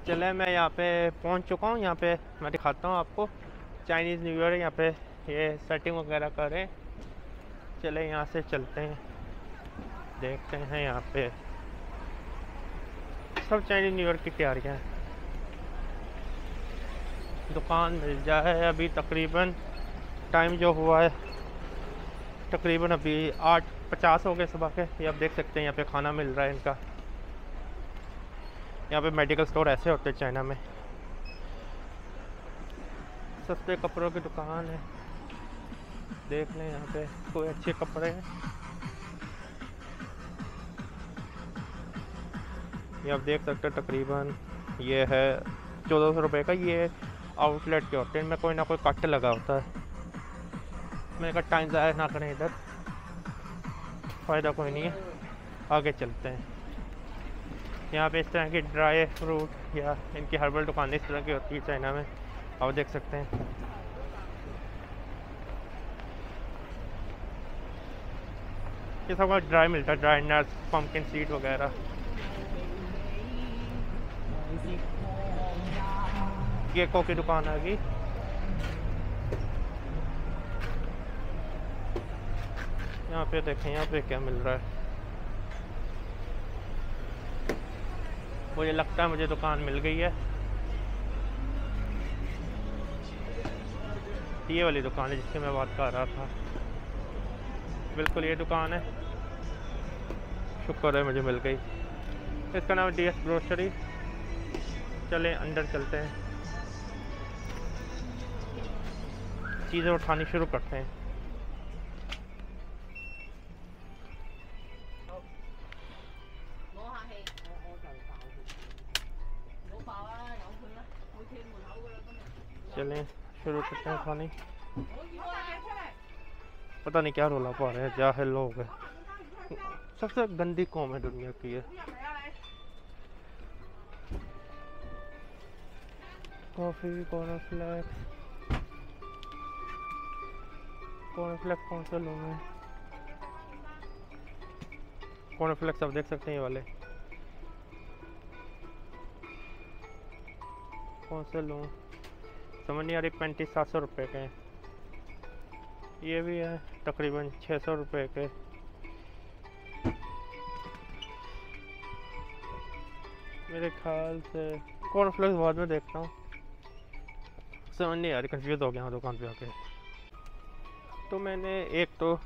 चले मैं यहाँ पे पहुँच चुका हूँ। यहाँ पे मैं दिखाता हूँ आपको। चाइनीज़ न्यू ईयर यहाँ पे ये सेटिंग वगैरह करें। चले यहाँ से चलते हैं, देखते हैं। यहाँ पे सब चाइनीज़ न्यू ईयर की तैयारियाँ हैं। दुकान मिल जाए। अभी तकरीबन टाइम जो हुआ है तकरीबन अभी 8:50 हो गए सुबह के। ये आप देख सकते हैं यहाँ पे खाना मिल रहा है इनका। यहाँ पे मेडिकल स्टोर ऐसे होते हैं चाइना में। सस्ते कपड़ों की दुकान है, देख लें यहाँ पे कोई अच्छे कपड़े हैं। ये आप देख सकते हैं तकरीबन ये है 1400 रुपये का। ये आउटलेट के होते हैं, इनमें कोई ना कोई कट लगा होता है। मैंने कहा टाइम ज़ाया ना करें, इधर फ़ायदा कोई नहीं है। आगे चलते हैं। यहाँ पे इस तरह की ड्राई फ्रूट या इनकी हर्बल दुकान इस तरह की होती है चाइना में, आप देख सकते हैं। ये सब ड्राई मिलता है, ड्राई नट्स, पम्पकिन सीड वगैरह। केकों की दुकान आ गई। यहाँ पे देखें, यहाँ पे क्या मिल रहा है। मुझे लगता है मुझे दुकान मिल गई है। ये वाली दुकान है जिसकी मैं बात कर रहा था, बिल्कुल ये दुकान है। शुक्र है मुझे मिल गई। इसका नाम DS ग्रोसरी। चले अंदर चलते हैं, चीज़ें उठानी शुरू करते हैं। चलें शुरू करते हैं खाने। पता नहीं क्या रोला पा रहे हैं, जाहिल लोग हैं। सबसे गंदी कौम है दुनिया की है। Coffee, cornflakes. कॉर्नफ्लेक्स कौन सा लूँ मैं? कॉर्नफ्लेक्स आप देख सकते हैं, ये वाले कौन से लूँ समझ नहीं आ रही। 3500 रुपये के हैं। ये भी है तकरीबन 600 रुपये के। मेरे ख्याल से कॉर्नफ्लेक्स बाद में देखता हूँ, समझ नहीं आ रही, कंफ्यूज हो गया हूँ दुकान पे आके। तो मैंने एक तो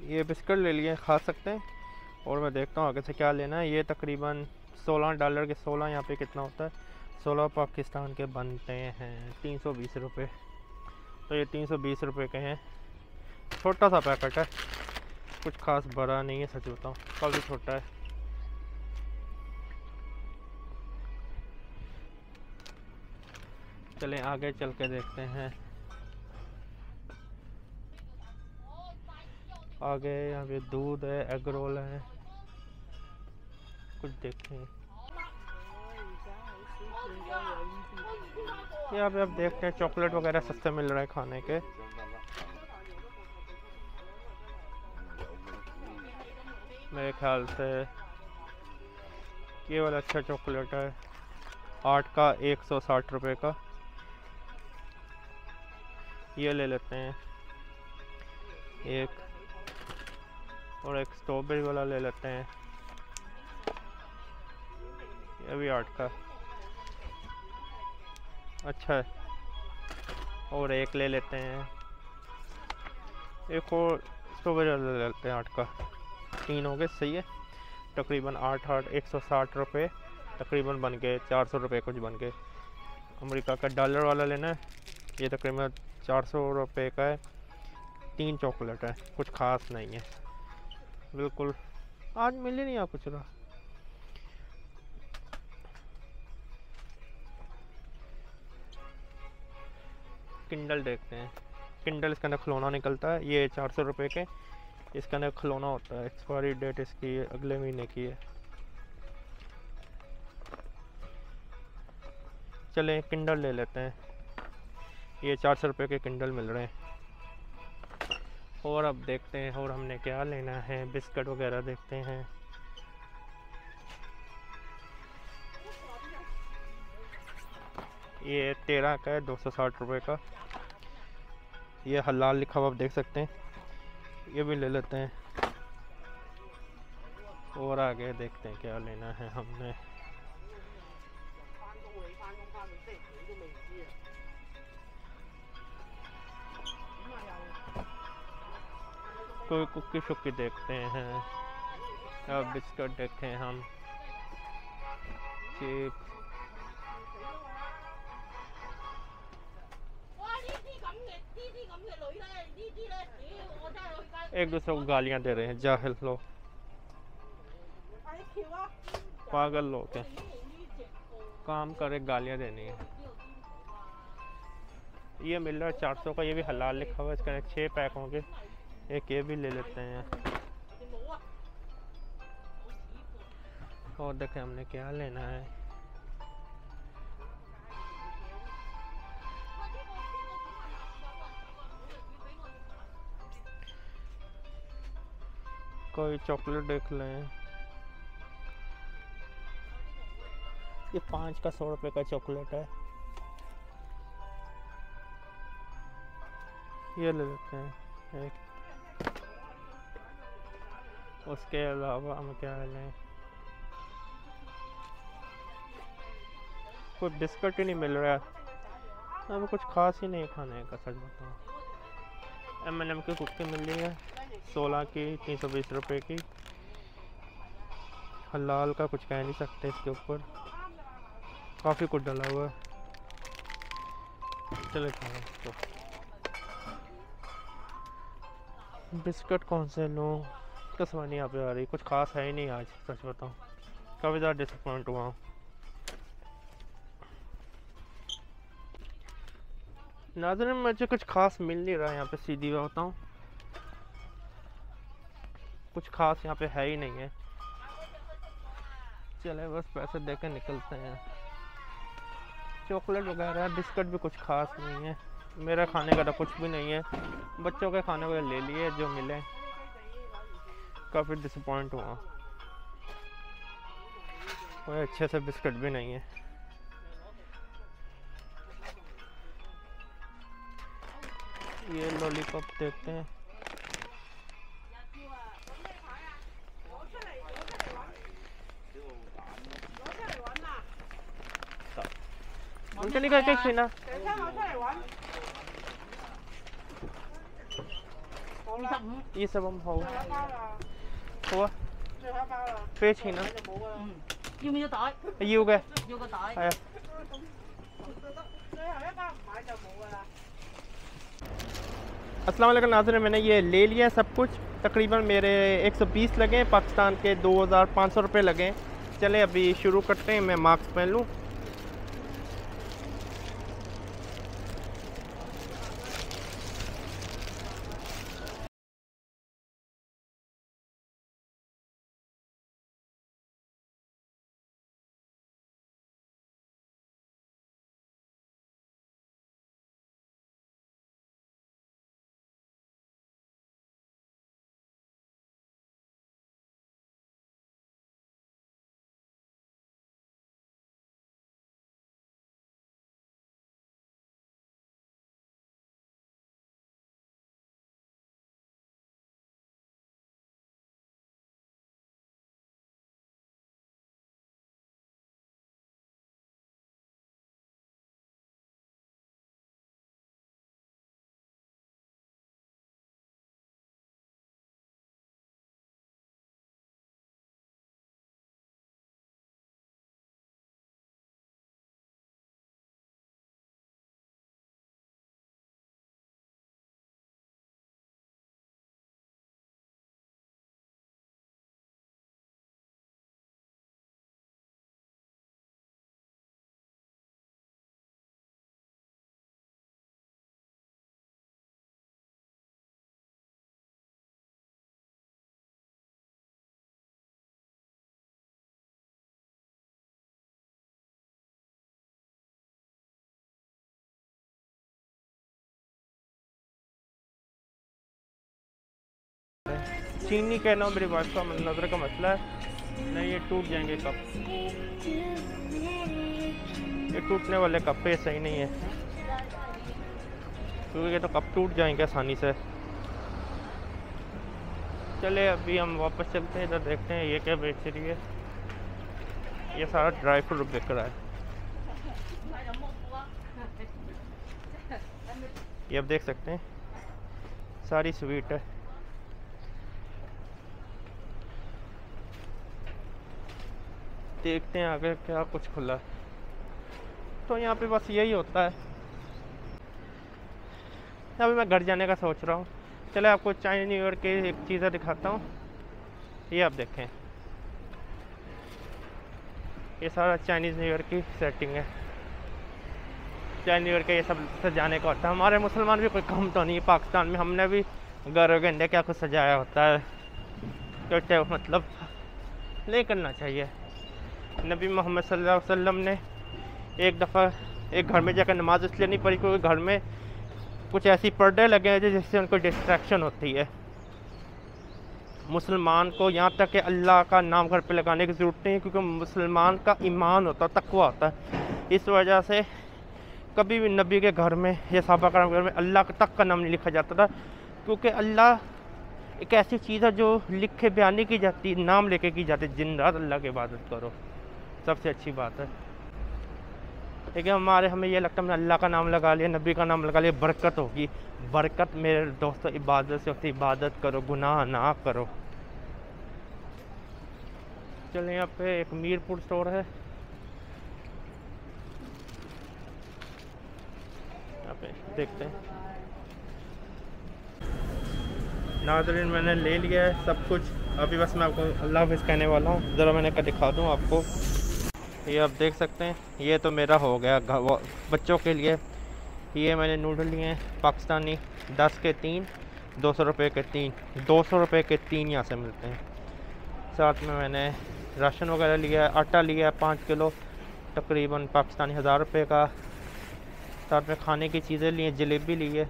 ये बिस्किट ले लिए, खा सकते हैं। और मैं देखता हूँ आगे से क्या लेना है। ये तकरीबन $16 के 16 यहाँ पे कितना होता है, 16 पाकिस्तान के बनते हैं 320 रुपये। तो ये 320 रुपये के हैं। छोटा सा पैकेट है, कुछ खास बड़ा नहीं है, सच बताऊँ काफ़ी छोटा है। चलें आगे चल के देखते हैं। आगे यहाँ पे दूध है, एग रोल है, कुछ देखें। यहाँ पे आप देखते हैं चॉकलेट वगैरह सस्ते मिल रहा है खाने के। मेरे ख्याल से ये वाला अच्छा चॉकलेट है, 8 का 160 रुपये का। ये ले लेते हैं एक, और एक स्ट्रॉबेरी वाला ले लेते हैं, ये भी 8 का अच्छा है। और एक ले लेते हैं, एक और स्ट्रॉबेरी वाला ले लेते हैं 8 का। 3 हो गए, सही है। तकरीबन 8 8 160 रुपये तकरीबन बन गए, 400 रुपये कुछ बन गए। अमेरिका का डॉलर वाला लेना है, ये तकरीबन 400 रुपये का है। 3 चॉकलेट है, कुछ खास नहीं है बिल्कुल। आज मिल ही नहीं आ कुछ रहा। किंडल देखते हैं। किंडल इसके अंदर खिलौना निकलता है, ये 400 रुपये के इसके अंदर खिलौना होता है। एक्सपायरी डेट इसकी अगले महीने की है। चलें किंडल ले लेते हैं, ये 400 रुपये के किंडल मिल रहे हैं। और अब देखते हैं और हमने क्या लेना है। बिस्किट वगैरह देखते हैं। ये 13 का है, 260 रुपये का। ये हलाल लिखा हुआ आप देख सकते हैं, ये भी ले लेते हैं। और आगे देखते हैं क्या लेना है हमने। कोई कुकी शुक्की देखते हैं, अब बिस्कुट देखें हम, चिप्स। एक दूसरे को गालियां दे रहे हैं, जाहिल लोग, पागल लोग हैं, काम करे गालियां देनी है। ये मिल रहा है 400 का, ये भी हलाल लिखा हुआ है, इसके 6 पैक होंगे। एक ये भी ले लेते हैं। और देखें हमने क्या लेना है। कोई चॉकलेट देख लें, ये 5 का 100 रुपये का चॉकलेट है, ये ले लेते हैं एक। उसके अलावा हम क्या लें, कोई बिस्कुट ही नहीं मिल रहा है, अब कुछ खास ही नहीं खाने का, सच बताऊँ। M&M की कुकी मिल रही है 16 की, 320 रुपये की। हलाल का कुछ कह नहीं सकते, इसके ऊपर काफ़ी कुछ डला हुआ है। चले खाओ तो बिस्कुट कौन से लूँ, कसम नहीं यहाँ पे आ रही, कुछ खास है ही नहीं आज, सच बताऊँ। काफ़ी ज़्यादा डिसअपॉइंट हुआ हूँ। नाज़रीन मुझे कुछ खास मिल नहीं रहा है यहाँ पे, सीधी बात बताऊँ, कुछ खास यहाँ पे है ही नहीं है। चले बस पैसे देकर निकलते हैं। चॉकलेट वगैरह बिस्कुट भी कुछ खास नहीं है, मेरा खाने का तो कुछ भी नहीं है, बच्चों के खाने को ले लिए जो मिले। काफ़ी डिसअपॉइंट हुआ, कोई अच्छे से बिस्कुट भी नहीं है। ये लॉलीपॉप देखते हैं, उनके लिए क्या छीना। ये सब हम हो हुआ पे छीना要嘅係啊。अस्सलाम वालेकुम नाज़रीन, मैंने ये ले लिया सब कुछ, तकरीबन मेरे 120 लगे पाकिस्तान के, 2500 रुपये लगे। चले अभी शुरू करते हैं, मैं मास्क पहन लूँ। चीनी कहना मेरी वाइफ का नज़र का मसला है, नहीं ये टूट जाएंगे कप। ये टूटने वाले कप पे सही नहीं है, क्योंकि ये तो कप टूट जाएंगे आसानी से। चले अभी हम वापस चलते हैं, इधर देखते हैं ये क्या बेच रही है। ये सारा ड्राई फ्रूट बिक रहा है। ये आप देख सकते हैं सारी स्वीट है। देखते हैं आगे क्या कुछ खुला है। तो यहाँ पे बस यही होता है। अभी मैं घर जाने का सोच रहा हूँ। चले आपको चाइनीज न्यू ईयर की एक चीज़ें दिखाता हूँ। ये आप देखें, ये सारा चाइनीज़ न्यू ईयर की सेटिंग है। चाइनीज न्यू ईयर का ये सब सजाने का होता है। हमारे मुसलमान भी कोई कम तो नहीं है। पाकिस्तान में हमने भी घर गेंदे क्या कुछ सजाया होता है, तो मतलब नहीं करना चाहिए। नबी मोहम्मद सल्लल्लाहु अलैहि वसल्लम ने एक दफ़ा एक घर में जाकर नमाज इसलिए नहीं पढ़ी क्योंकि घर में कुछ ऐसी पर्दे लगे हैं जिससे उनको डिस्ट्रैक्शन होती है। मुसलमान को यहाँ तक कि अल्लाह का नाम घर पे लगाने की ज़रूरत नहीं है, क्योंकि मुसलमान का ईमान होता है, तकवा होता है। इस वजह से कभी भी नबी के घर में या सहाबा कराम के घर में अल्लाह तक का नाम नहीं लिखा जाता था, क्योंकि अल्लाह एक ऐसी चीज़ है जो लिखे बयान नहीं की जाती, नाम लेके की जाती। दिन रात अल्लाह की इबादत करो, सबसे अच्छी बात है। लेकिन हमें ये लगता है हमने अल्लाह का नाम लगा लिया, नबी का नाम लगा लिया, बरकत होगी। बरकत मेरे दोस्तों इबादत से होती। इबादत करो, गुनाह ना करो। चलिए यहाँ पे एक मीरपुर स्टोर है, यहाँ पे देखते हैं। नाज़रीन मैंने ले लिया है सब कुछ। अभी बस मैं आपको अल्लाह हाफ़िज़ कहने वाला हूँ। ज़रा मैंने दिखा दूँ आपको। ये आप देख सकते हैं, ये तो मेरा हो गया बच्चों के लिए। ये मैंने नूडल लिए हैं पाकिस्तानी, 10 के 3, 200 रुपये के 3, 200 रुपये के 3 यहाँ से मिलते हैं। साथ में मैंने राशन वगैरह लिया है, आटा लिया है 5 किलो, तकरीबन पाकिस्तानी 1000 रुपये का। साथ में खाने की चीज़ें ली हैं, जलेबी ली है,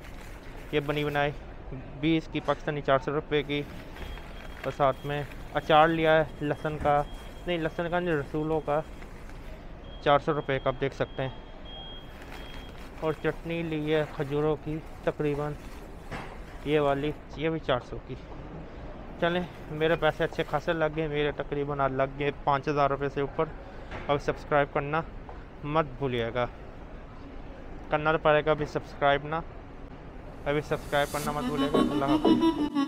ये बनी बनाई 20 की पाकिस्तानी 400 रुपये की। और साथ में अचार लिया है लहसुन का नहीं, रसूलों का 400 रुपये का, आप देख सकते हैं। और चटनी ली है खजूरों की, तकरीबन ये वाली, ये भी 400 की। चलें, मेरे पैसे अच्छे खासे लग गए, मेरे तकरीबन आज लग गए 5000 रुपये से ऊपर। अब सब्सक्राइब करना मत भूलिएगा, करना तो पड़ेगा अभी सब्सक्राइब करना मत भूलिएगा। अल्लाह हाफ़िज़।